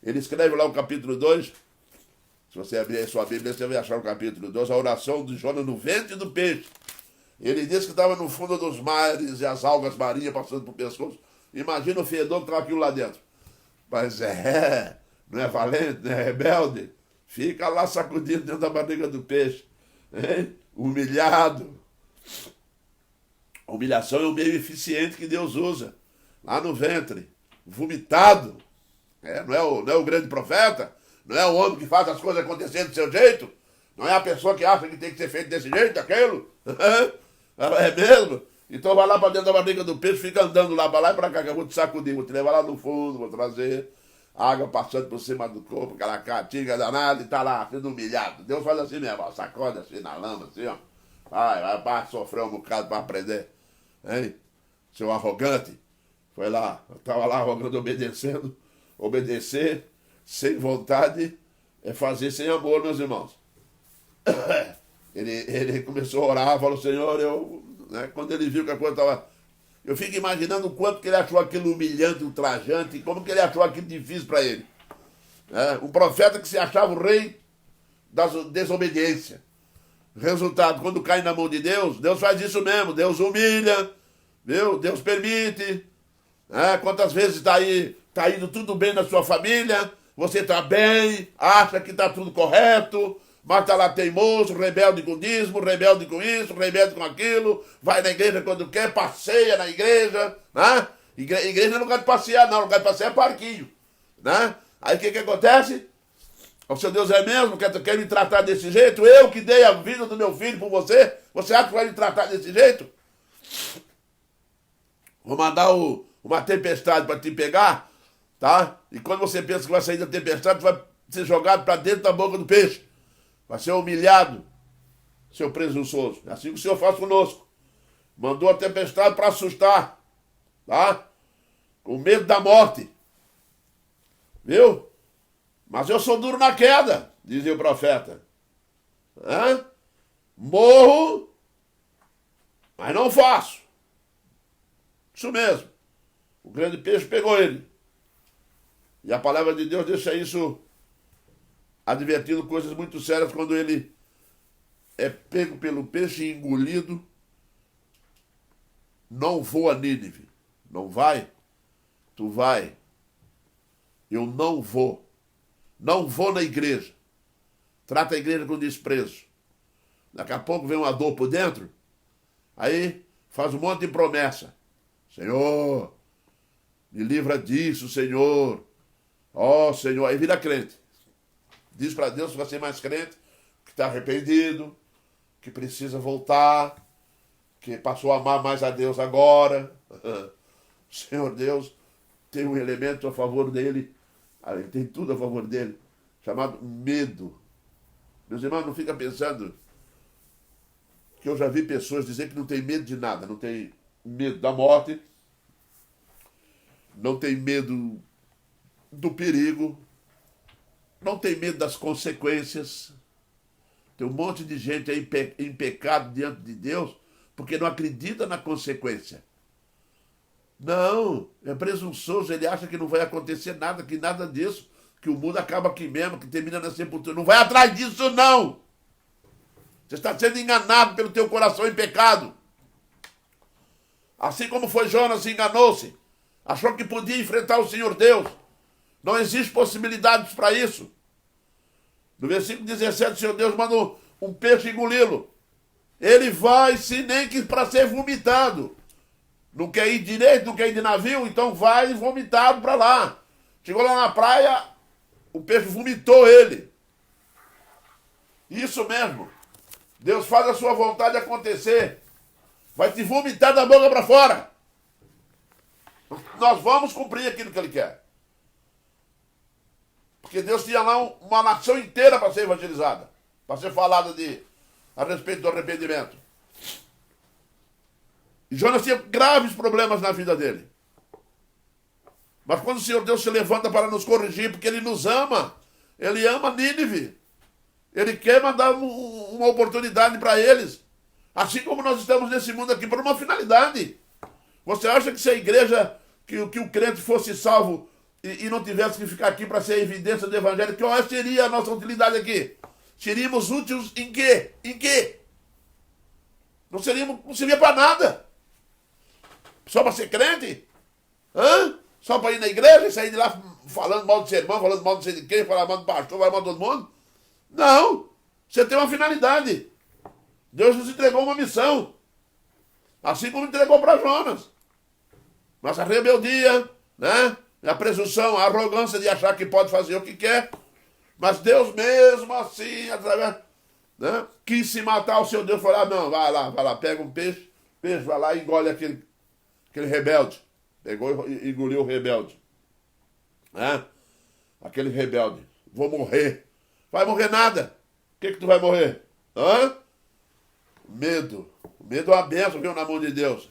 Ele escreve lá o capítulo 2. Se você abrir aí sua Bíblia, você vai achar o capítulo 2. A oração de Jonas no ventre do peixe. Ele disse que estava no fundo dos mares e as algas marinhas passando por pescoço. Imagina o fedor que estava aquilo lá dentro. Mas não é valente, não é rebelde. Fica lá sacudindo dentro da barriga do peixe. Hein? Humilhado. A humilhação é o meio eficiente que Deus usa. Lá no ventre. Vomitado. Não é o grande profeta. Não é o homem que faz as coisas acontecerem do seu jeito. Não é a pessoa que acha que tem que ser feito desse jeito, daquilo. É mesmo? Então vai lá para dentro da barriga do peixe, fica andando lá para lá e para cá, que eu vou te sacudir, vou te levar lá no fundo, vou trazer água passando por cima do corpo, aquela catinga danada e tá lá, sendo humilhado. Deus faz assim mesmo, ó, sacode assim na lama, assim, ó. Vai sofrer um bocado para aprender. Hein? Seu arrogante. Foi lá, estava lá arrogante obedecendo. Obedecer sem vontade é fazer sem amor, meus irmãos. Ele começou a orar, falou, Senhor, quando ele viu que a coisa estava... Eu fico imaginando o quanto que ele achou aquilo humilhante, ultrajante, e como que ele achou aquilo difícil para ele. Um profeta que se achava o rei da desobediência. Resultado, quando cai na mão de Deus, Deus faz isso mesmo, Deus humilha, viu? Deus permite. Quantas vezes está indo tudo bem na sua família, você está bem, acha que está tudo correto, mas está lá teimoso, rebelde com dízimo, rebelde com isso, rebelde com aquilo, vai na igreja quando quer, passeia na igreja, né? Igreja não é lugar de passear, não, lugar de passear é parquinho, né? Aí o que acontece? O seu Deus é mesmo? Quer me tratar desse jeito? Eu que dei a vida do meu filho por você, você acha que vai me tratar desse jeito? Vou mandar uma tempestade para te pegar, tá? E quando você pensa que vai sair da tempestade, vai ser jogado para dentro da boca do peixe. Vai ser humilhado, seu presunçoso. É assim que o Senhor faz conosco. Mandou a tempestade para assustar, tá? Com medo da morte. Viu? Mas eu sou duro na queda, dizia o profeta. Morro, mas não faço. Isso mesmo. O grande peixe pegou ele. E a palavra de Deus deixa isso advertindo coisas muito sérias quando ele é pego pelo peixe e engolido. Não vou a Nínive. Não vai? Tu vai. Eu não vou. Não vou na igreja. Trata a igreja com desprezo. Daqui a pouco vem uma dor por dentro. Aí faz um monte de promessa. Senhor, me livra disso, Senhor. Ó, Senhor. Aí vira crente. Diz para Deus que vai ser mais crente, que está arrependido, que precisa voltar, que passou a amar mais a Deus agora. Senhor Deus tem um elemento a favor dele, ele tem tudo a favor dele, chamado medo. Meus irmãos, não fica pensando que eu já vi pessoas dizer que não tem medo de nada, não tem medo da morte, não tem medo do perigo, não tem medo das consequências. Tem um monte de gente aí em pecado diante de Deus porque não acredita na consequência. Não, é presunçoso, ele acha que não vai acontecer nada, que nada disso, que o mundo acaba aqui mesmo, que termina na sepultura. Não vai atrás disso, não! Você está sendo enganado pelo teu coração em pecado. Assim como foi Jonas, enganou-se. Achou que podia enfrentar o Senhor Deus. Não existe possibilidades para isso. No versículo 17, o Senhor Deus manda um peixe engoli-lo. Ele vai, se nem que para ser vomitado. Não quer ir direito, não quer ir de navio, então vai vomitado para lá. Chegou lá na praia, o peixe vomitou ele. Isso mesmo. Deus faz a sua vontade acontecer. Vai te vomitar da boca para fora. Nós vamos cumprir aquilo que Ele quer. Porque Deus tinha lá uma nação inteira para ser evangelizada. Para ser falada a respeito do arrependimento. E Jonas tinha graves problemas na vida dele. Mas quando o Senhor Deus se levanta para nos corrigir, porque Ele nos ama, Ele ama Nínive. Ele quer mandar uma oportunidade para eles. Assim como nós estamos nesse mundo aqui por uma finalidade. Você acha que se a igreja, que o crente fosse salvo e não tivesse que ficar aqui para ser evidência do evangelho, qual seria a nossa utilidade aqui? Seríamos úteis em quê? Em quê? Não seria para nada. Só para ser crente? Só para ir na igreja e sair de lá falando mal do sermão, falando mal do sei de quem, falando mal do pastor, falando mal de todo mundo? Não. Você tem uma finalidade. Deus nos entregou uma missão. Assim como entregou para Jonas. Mas a rebeldia, né? A presunção, a arrogância de achar que pode fazer o que quer. Mas Deus mesmo assim, através, né? Quis se matar o seu Deus. Falou, não, vai lá, pega um peixe, vai lá e engole aquele rebelde. Pegou e engoliu o rebelde. Né? Aquele rebelde. Vou morrer. Vai morrer nada. O que tu vai morrer? Medo. Medo é uma bênção, viu, na mão de Deus.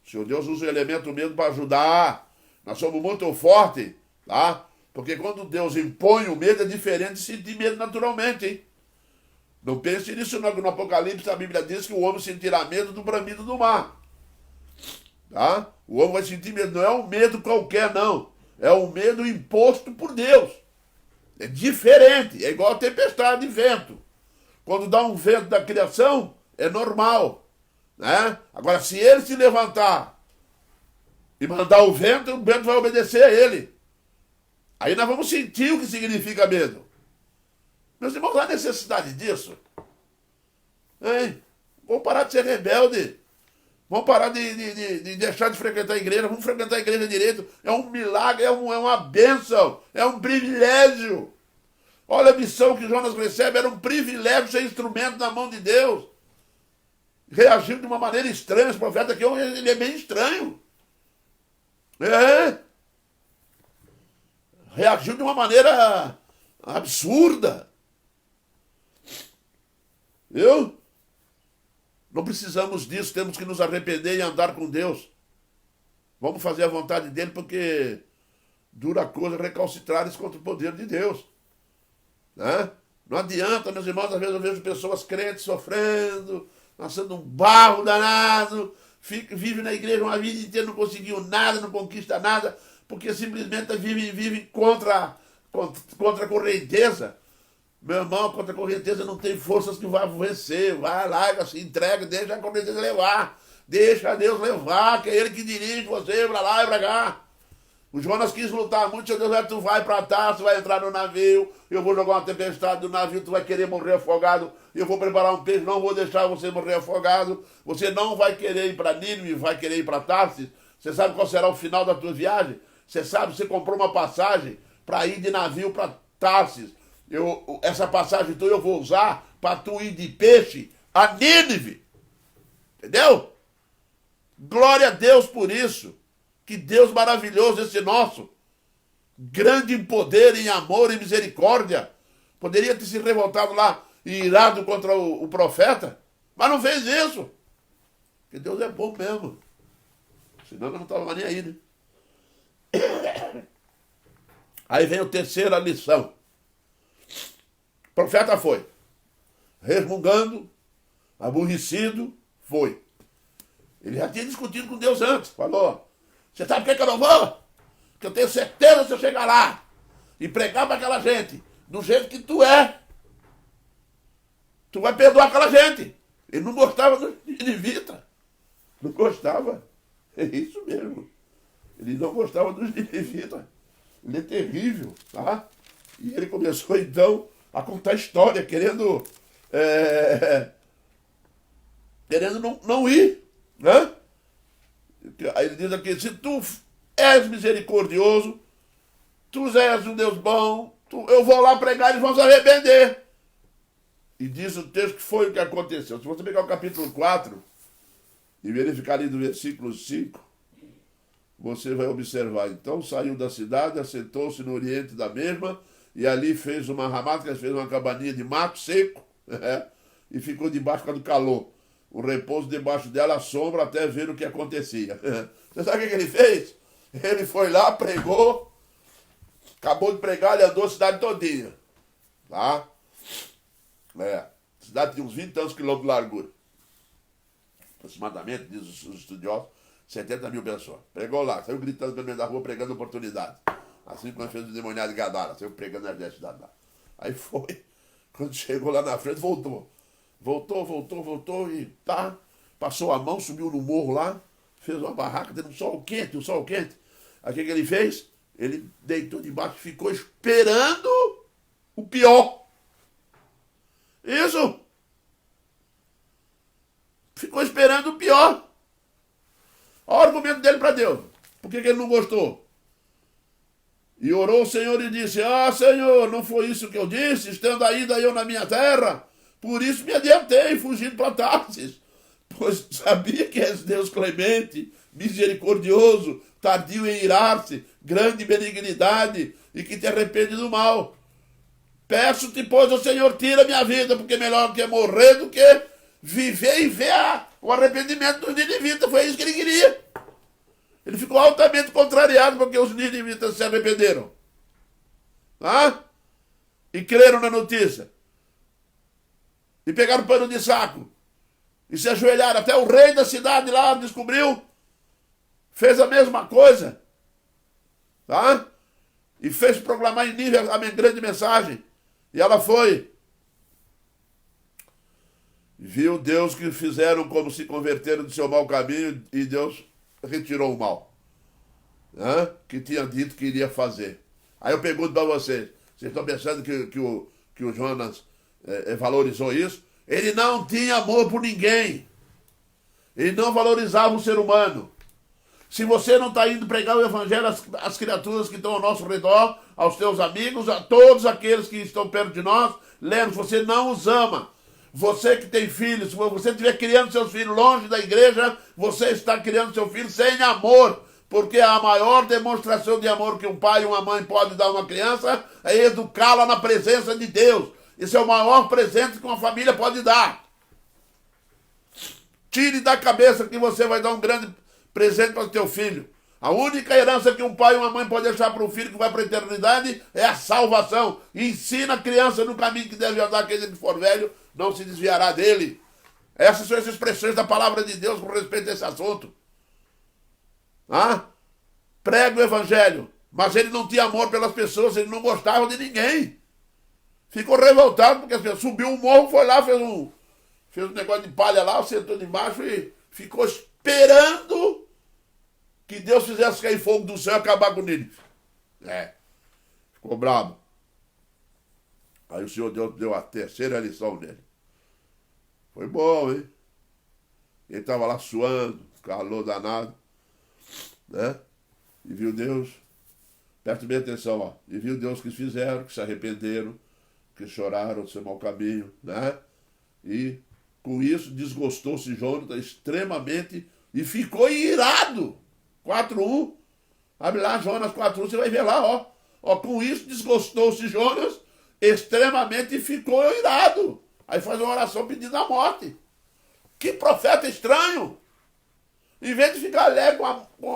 O Senhor Deus usa o elemento medo para ajudar. Nós somos muito fortes, tá? Porque quando Deus impõe o medo, é diferente de sentir medo naturalmente, hein? Não pense nisso não, que no Apocalipse a Bíblia diz que o homem sentirá medo do bramido do mar. Tá? O homem vai sentir medo. Não é um medo qualquer, não. É um medo imposto por Deus. É diferente. É igual a tempestade de vento. Quando dá um vento da criação, é normal. Né? Agora, se ele se levantar e mandar o vento vai obedecer a ele. Aí nós vamos sentir o que significa medo. Meus irmãos, há necessidade disso? Hein? Vamos parar de ser rebelde. Vamos parar de deixar de frequentar a igreja. Vamos frequentar a igreja direito. É um milagre, é uma bênção, é um privilégio. Olha a missão que Jonas recebe, era um privilégio ser instrumento na mão de Deus. Reagiu de uma maneira estranha. Esse profeta aqui, ele é bem estranho. Reagiu de uma maneira absurda. Viu? Não precisamos disso, temos que nos arrepender e andar com Deus. Vamos fazer a vontade dele, porque dura coisa recalcitrares contra o poder de Deus. Né? Não adianta, meus irmãos, às vezes eu vejo pessoas crentes sofrendo, nascendo um barro danado, vive na igreja uma vida inteira, não conseguiu nada, não conquista nada, porque simplesmente vive contra a correnteza. Meu irmão, contra a correnteza não tem forças que vão vencer. Vai, larga, se entrega, deixa a correnteza levar. Deixa Deus levar, que é Ele que dirige você pra lá e pra cá. O Jonas quis lutar muito, seu Deus, tu vai pra Tarso, vai entrar no navio, eu vou jogar uma tempestade no navio, tu vai querer morrer afogado, eu vou preparar um peixe, não vou deixar você morrer afogado, você não vai querer ir para Nínive, vai querer ir para Tarsis. Você sabe qual será o final da tua viagem? Você sabe, você comprou uma passagem para ir de navio para Tarsis. Essa passagem tua eu vou usar para tu ir de peixe a Nínive. Entendeu? Glória a Deus por isso. Que Deus maravilhoso esse nosso. Grande em poder, em amor e misericórdia. Poderia ter se revoltado lá e irado contra o profeta, mas não fez isso. Porque Deus é bom mesmo. Senão eu não estava nem aí, né? Aí vem a terceira lição. O profeta foi. Resmungando, aborrecido, foi. Ele já tinha discutido com Deus antes. Falou, você sabe por que eu não vou? Porque eu tenho certeza se eu chegar lá e pregar para aquela gente do jeito que tu é, tu vai perdoar aquela gente. Ele não gostava dos ninivitas. Não gostava. É isso mesmo. Ele não gostava dos ninivitas. Ele é terrível, tá? E ele começou então a contar história, querendo não ir, né? Aí ele diz aqui, se tu és misericordioso, tu és um Deus bom, eu vou lá pregar e eles vão se arrepender. E diz o texto que foi o que aconteceu. Se você pegar o capítulo 4 e verificar ali do versículo 5, você vai observar. Então saiu da cidade, assentou-se no oriente da mesma, e ali fez uma ramada, fez uma cabaninha de mato seco, e ficou debaixo do calor. O repouso debaixo dela, a sombra, até ver o que acontecia. Você sabe o que ele fez? Ele foi lá, pregou, acabou de pregar, ele andou a cidade todinha. Tá? Cidade de uns 20 anos quilômetros de largura. Aproximadamente, diz os estudiosos, 70 mil pessoas. Pregou lá, saiu gritando pelo meio da rua, pregando oportunidade. Assim como fez o demoniado de Gadara, saiu pregando na cidade lá. Aí foi. Quando chegou lá na frente, voltou e tá. Passou a mão, subiu no morro lá, fez uma barraca, tendo um sol quente. Aí o que ele fez? Ele deitou debaixo e ficou esperando o pior. Isso! Ficou esperando o pior. Olha o argumento dele para Deus. Por que ele não gostou? E orou o Senhor e disse, Senhor, não foi isso que eu disse, estando ainda eu na minha terra? Por isso me adiantei, fugindo para Tarsis, pois sabia que és Deus clemente, misericordioso, tardio em irar-se, grande benignidade, e que te arrepende do mal. Peço-te, pois, ao Senhor, tira minha vida, porque melhor que morrer do que viver e ver o arrependimento dos ninivitas. Foi isso que ele queria. Ele ficou altamente contrariado porque os ninivitas se arrependeram. E creram na notícia. E pegaram pano de saco. E se ajoelharam. Até o rei da cidade lá descobriu. Fez a mesma coisa. Tá? E fez proclamar em Nínive a grande mensagem. E ela foi. Viu Deus que fizeram como se converteram do seu mau caminho e Deus retirou o mal, né? Que tinha dito que iria fazer. Aí eu pergunto para vocês estão pensando que o Jonas valorizou isso? Ele não tinha amor por ninguém. Ele não valorizava o ser humano. Se você não está indo pregar o evangelho às criaturas que estão ao nosso redor, aos teus amigos, a todos aqueles que estão perto de nós, lembre, você não os ama. Você que tem filhos, se você estiver criando seus filhos longe da igreja, você está criando seu filho sem amor. Porque a maior demonstração de amor que um pai e uma mãe pode dar a uma criança é educá-la na presença de Deus. Esse é o maior presente que uma família pode dar. Tire da cabeça que você vai dar um grande presente para o teu filho. A única herança que um pai e uma mãe podem deixar para um filho que vai para a eternidade é a salvação. Ensina a criança no caminho que deve andar, que ele que for velho não se desviará dele. Essas são as expressões da palavra de Deus com respeito a esse assunto. Prega o evangelho, mas ele não tinha amor pelas pessoas, ele não gostava de ninguém. Ficou revoltado porque as pessoas subiu um morro, foi lá, fez um negócio de palha lá, sentou embaixo e ficou esperando que Deus fizesse cair fogo do céu e acabar com ele. Ficou bravo. Aí o Senhor Deus deu a terceira lição nele. Foi bom, hein? Ele estava lá suando, calor danado, né? E viu Deus, preste bem atenção, ó. E viu Deus que fizeram, que se arrependeram, que choraram do seu mau caminho, né? E com isso desgostou-se Jonas extremamente e ficou irado. 4:1. Abre lá Jonas 4:1, você vai ver lá, ó. Com isso desgostou-se Jonas extremamente e ficou irado. Aí faz uma oração pedindo a morte. Que profeta estranho! Em vez de ficar alegre com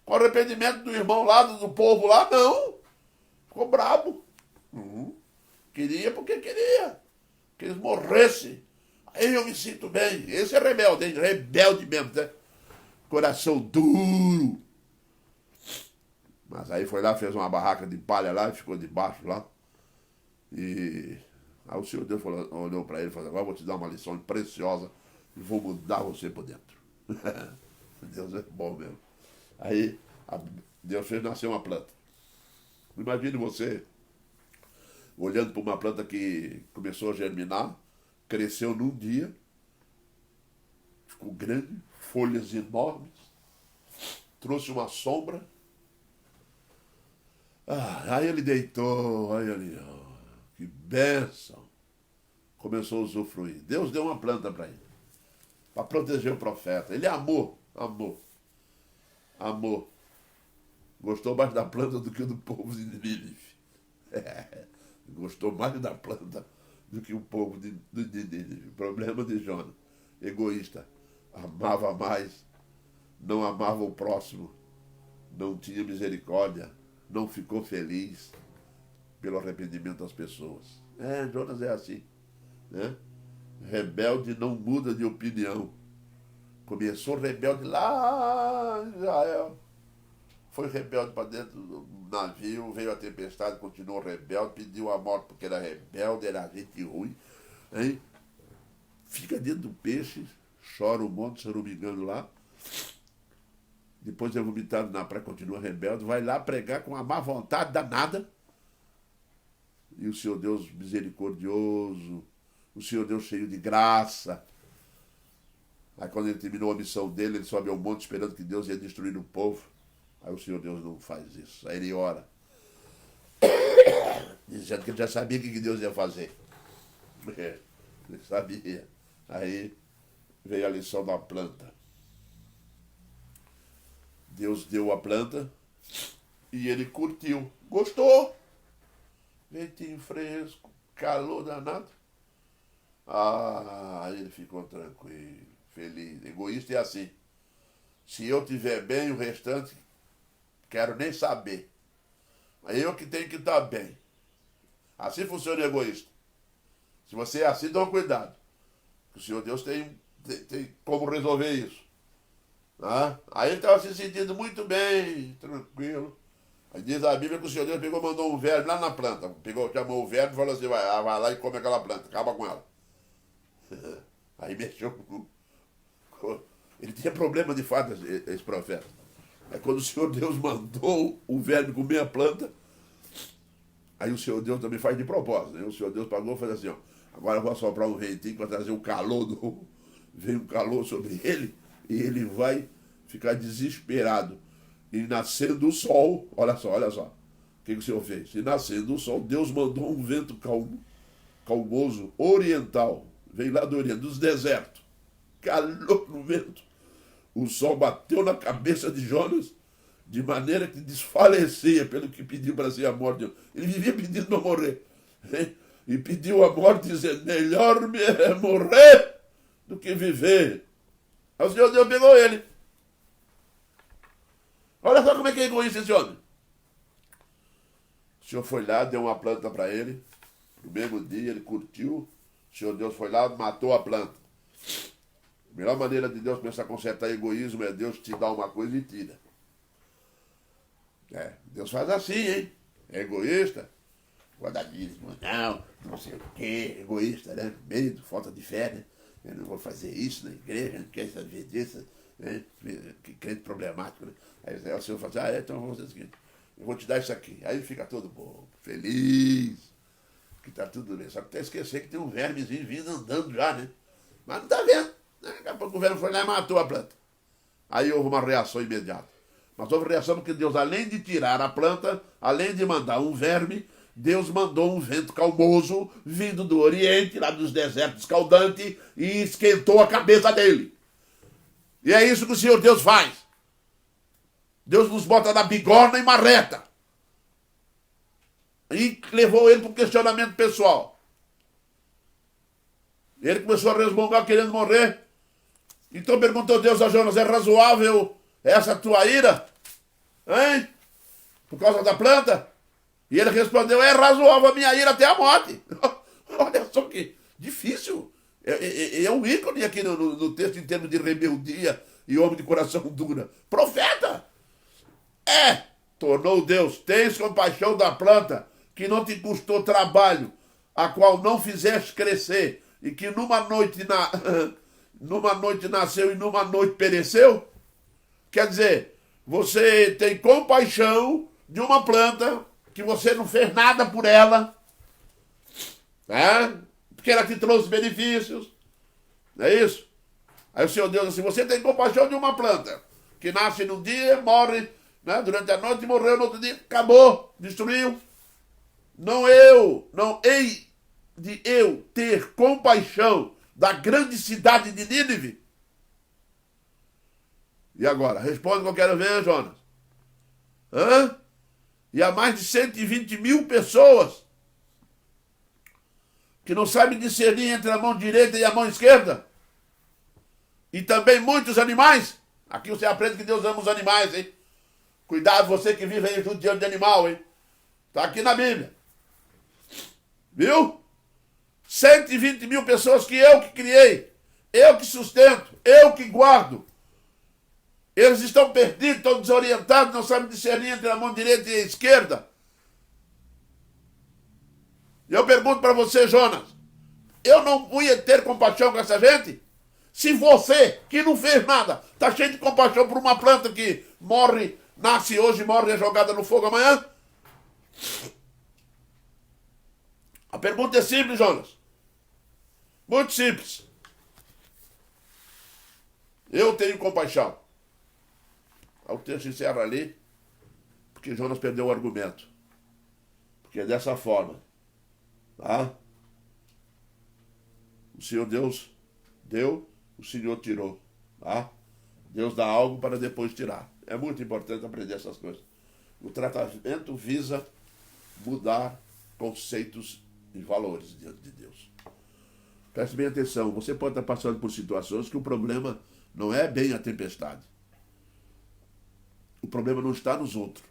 o arrependimento do irmão lá, do povo lá, não. Ficou brabo. Queria porque queria. Que eles morressem. Aí eu me sinto bem. Esse é rebelde, hein? Rebelde mesmo, né? Coração duro. Mas aí foi lá, fez uma barraca de palha lá e ficou debaixo lá. E aí o Senhor Deus olhou para ele e falou: agora eu vou te dar uma lição preciosa e vou mudar você por dentro. Deus é bom mesmo. Aí Deus fez nascer uma planta. Imagine você olhando para uma planta que começou a germinar, cresceu num dia, ficou grande, folhas enormes, trouxe uma sombra. Aí ele deitou, aí ele, que bênção. Começou a usufruir. Deus deu uma planta para ele, para proteger o profeta. Ele amou. Gostou mais da planta do que do povo de Nínive. Gostou mais da planta do que o povo de Nínive. Problema de Jonas. Egoísta. Amava mais. Não amava o próximo. Não tinha misericórdia. Não ficou feliz pelo arrependimento das pessoas. Jonas é assim, né? Rebelde não muda de opinião. Começou rebelde lá em Israel. Foi rebelde para dentro do navio, veio a tempestade, continuou rebelde, pediu a morte porque era rebelde, era gente ruim. Hein? Fica dentro do peixe, chora um monte, se eu não me engano lá. Depois é vomitado na praia, continua rebelde, vai lá pregar com uma má vontade danada. E o Senhor Deus misericordioso, o Senhor Deus cheio de graça. Aí quando ele terminou a missão dele, ele sobe ao monte esperando que Deus ia destruir o povo. Aí o Senhor Deus não faz isso. Aí ele ora, dizendo que ele já sabia o que Deus ia fazer. Ele sabia. Aí veio a lição da planta. Deus deu a planta e ele curtiu. Gostou. Ventinho fresco, calor danado. Aí ele ficou tranquilo, feliz. Egoísta é assim. Se eu tiver bem, o restante, quero nem saber. Mas eu que tenho que estar bem. Assim funciona o egoísta. Se você é assim, toma cuidado. O Senhor Deus tem como resolver isso. Aí ele estava se sentindo muito bem, tranquilo. Aí diz a Bíblia que o Senhor Deus pegou e mandou um verme lá na planta. Chamou o verme e falou assim: vai lá e come aquela planta, acaba com ela. Aí mexeu ele tinha problema de fato, esse profeta. Aí quando o Senhor Deus mandou o verme comer a planta, aí o Senhor Deus também faz de propósito, né? O Senhor Deus pagou e fez assim, ó, agora eu vou soprar um ventinho para trazer o calor vem um calor sobre ele, e ele vai ficar desesperado. E nascendo o sol, olha só, o que o Senhor fez? E nascendo o sol, Deus mandou um vento calmoso, oriental, veio lá do Oriente, dos desertos, calor no vento. O sol bateu na cabeça de Jonas, de maneira que desfalecia pelo que pediu para ser a morte. Ele vivia pedindo para morrer. Hein? E pediu a morte, dizendo, melhor morrer do que viver. Aí o Senhor Deus pegou ele. Olha só como é que é egoísta esse homem. O Senhor foi lá, deu uma planta para ele. No mesmo dia ele curtiu. O Senhor Deus foi lá, matou a planta. A melhor maneira de Deus começar a consertar egoísmo é Deus te dar uma coisa e tira. Deus faz assim, hein? É egoísta. Guardadismo, não sei o quê, egoísta, né? Medo, falta de fé, né? Eu não vou fazer isso na igreja, não quero saber disso, né? Que crente problemático, né? Aí o Senhor fala assim, então vamos fazer o seguinte, eu vou te dar isso aqui. Aí ele fica todo bom, feliz, que tá tudo bem. Só que tá esquecendo que tem um vermezinho vindo andando já, né? Mas não tá vendo. Daqui a pouco o verme foi lá e matou a planta. Aí houve uma reação imediata. Mas houve reação porque Deus, além de tirar a planta, além de mandar um verme, Deus mandou um vento calmoso vindo do Oriente, lá dos desertos escaldantes, e esquentou a cabeça dele. E é isso que o Senhor Deus faz. Deus nos bota na bigorna e marreta. E levou ele para o questionamento pessoal. Ele começou a resmungar querendo morrer. Então perguntou Deus a Jonas, é razoável essa tua ira? Hein? Por causa da planta? E ele respondeu, é razoável a minha ira até a morte. Olha só que difícil. É um ícone aqui no texto em termos de rebeldia e homem de coração dura. Profeta! Tornou Deus, tens compaixão da planta, que não te custou trabalho, a qual não fizeste crescer, e que numa noite nasceu e numa noite pereceu? Quer dizer, você tem compaixão de uma planta que você não fez nada por ela, né? Porque ela te trouxe benefícios, não é isso? Aí o Senhor Deus assim, você tem compaixão de uma planta que nasce num dia, morre, né, durante a noite e morreu no outro dia, acabou, destruiu. Não hei de eu ter compaixão da grande cidade de Nínive? E agora? Responde que eu quero ver, Jonas. E há mais de 120 mil pessoas que não sabem discernir entre a mão direita e a mão esquerda. E também muitos animais. Aqui você aprende que Deus ama os animais, hein? Cuidado, você que vive aí judiando de animal, hein? Está aqui na Bíblia. Viu? 120 mil pessoas que eu que criei, eu que sustento, eu que guardo. Eles estão perdidos, estão desorientados, não sabem discernir entre a mão direita e a esquerda. E eu pergunto para você, Jonas, eu não ia ter compaixão com essa gente? Se você, que não fez nada, está cheio de compaixão por uma planta que morre, nasce hoje, morre e é jogada no fogo amanhã? A pergunta é simples, Jonas. Muito simples. Eu tenho compaixão. O texto encerra ali, porque Jonas perdeu o argumento. Porque é dessa forma. Tá? O Senhor Deus deu, o Senhor tirou. Tá? Deus dá algo para depois tirar. É muito importante aprender essas coisas. O tratamento visa mudar conceitos e valores diante de Deus. Preste bem atenção. Você pode estar passando por situações que o problema não é bem a tempestade. O problema não está nos outros.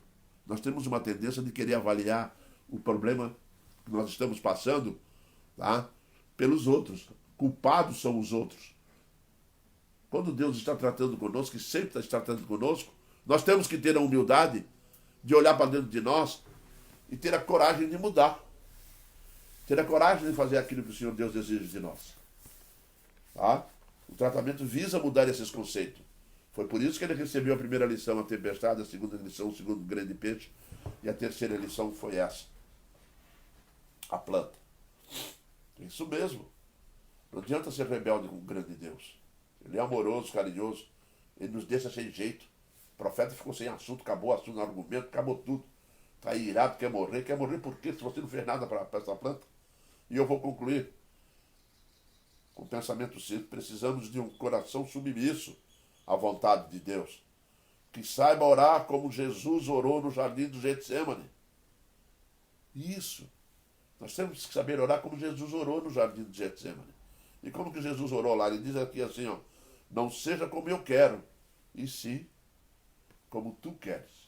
Nós temos uma tendência de querer avaliar o problema que nós estamos passando, tá, pelos outros. Culpados são os outros. Quando Deus está tratando conosco, e sempre está tratando conosco, nós temos que ter a humildade de olhar para dentro de nós e ter a coragem de mudar. Ter a coragem de fazer aquilo que o Senhor Deus deseja de nós. Tá? O tratamento visa mudar esses conceitos. Foi por isso que ele recebeu a primeira lição, a tempestade, a segunda lição, o segundo grande peixe, e a terceira lição foi essa, a planta. É isso mesmo. Não adianta ser rebelde com o grande Deus. Ele é amoroso, carinhoso, ele nos deixa sem jeito. O profeta ficou sem assunto, acabou o assunto, argumento, acabou tudo. Está irado, quer morrer por quê? Se você não fez nada para essa planta. E eu vou concluir com um pensamento simples. Precisamos de um coração submisso à vontade de Deus, que saiba orar como Jesus orou no jardim do Getsemane. Isso. Nós temos que saber orar como Jesus orou no jardim do Getsemane. E como que Jesus orou lá? Ele diz aqui assim, ó, não seja como eu quero, e sim como tu queres.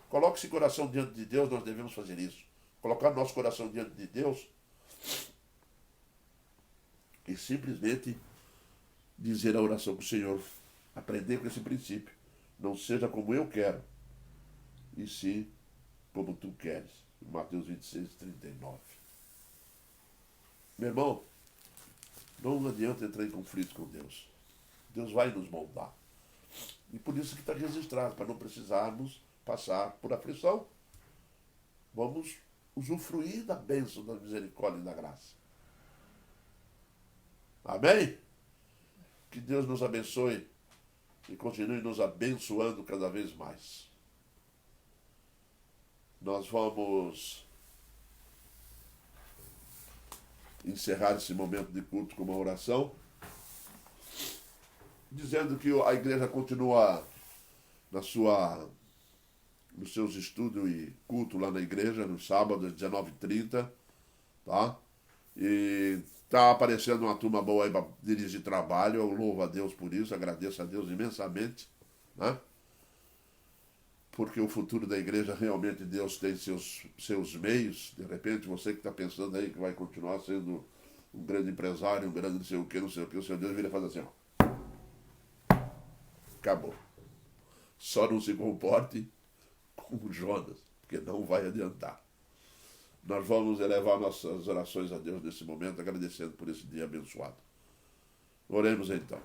Coloque esse coração diante de Deus, nós devemos fazer isso. Colocar nosso coração diante de Deus e simplesmente dizer a oração para o Senhor. Aprender com esse princípio. Não seja como eu quero, e sim como tu queres. Mateus 26, 39. Meu irmão, não adianta entrar em conflito com Deus. Deus vai nos moldar. E por isso que está registrado, para não precisarmos passar por aflição. Vamos usufruir da bênção, da misericórdia e da graça. Amém? Que Deus nos abençoe e continue nos abençoando cada vez mais. Nós vamos encerrar esse momento de culto com uma oração, dizendo que a igreja continua nos seus estudos e culto lá na igreja, no sábado, às 19h30, tá? E está aparecendo uma turma boa aí para dirigir trabalho, eu louvo a Deus por isso, agradeço a Deus imensamente, né? Porque o futuro da igreja, realmente Deus tem seus meios. De repente, você que está pensando aí que vai continuar sendo um grande empresário, um grande não sei o que, o Senhor Deus vira e faz assim, ó. Acabou. Só não se comporte como Jonas, porque não vai adiantar. Nós vamos elevar nossas orações a Deus nesse momento, agradecendo por esse dia abençoado. Oremos então.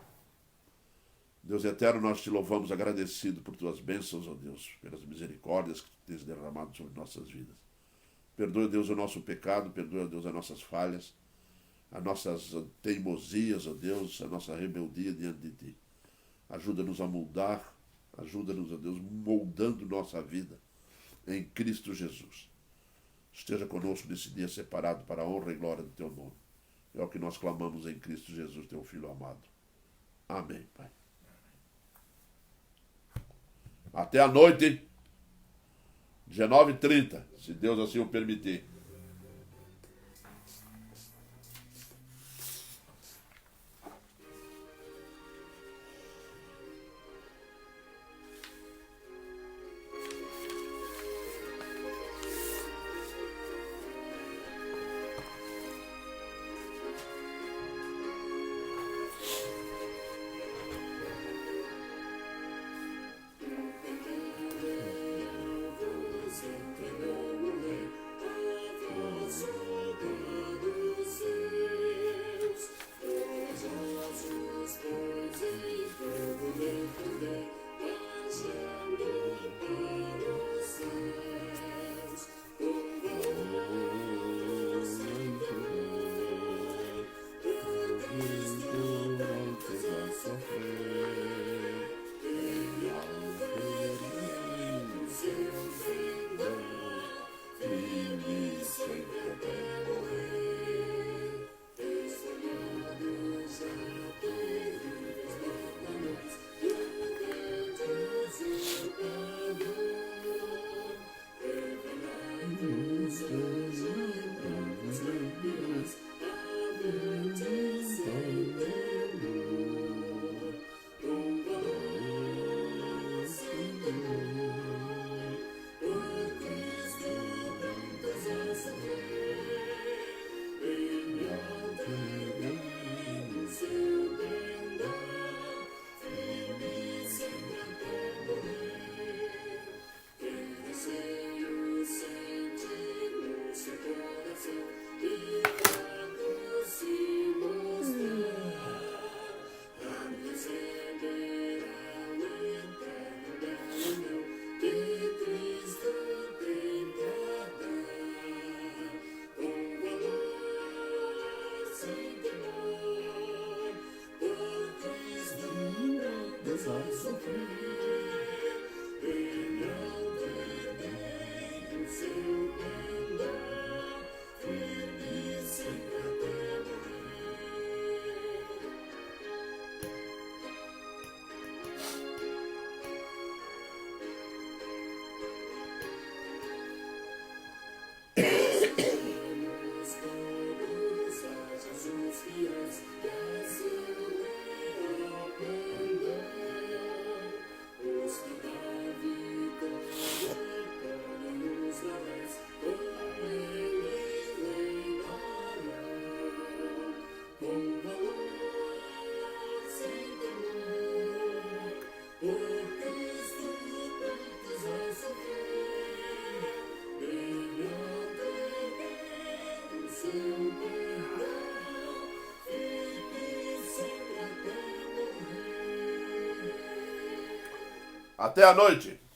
Deus eterno, nós te louvamos agradecido por tuas bênçãos, ó Deus, pelas misericórdias que tu tens derramado sobre nossas vidas. Perdoa, Deus, o nosso pecado, perdoa, Deus, as nossas falhas, as nossas teimosias, ó Deus, a nossa rebeldia diante de ti. Ajuda-nos a moldar, ajuda-nos, ó Deus, moldando nossa vida em Cristo Jesus. Esteja conosco nesse dia separado para a honra e glória do teu nome. É o que nós clamamos em Cristo Jesus, teu Filho amado. Amém, Pai. Até a noite, 19h30, se Deus assim o permitir. Até a noite.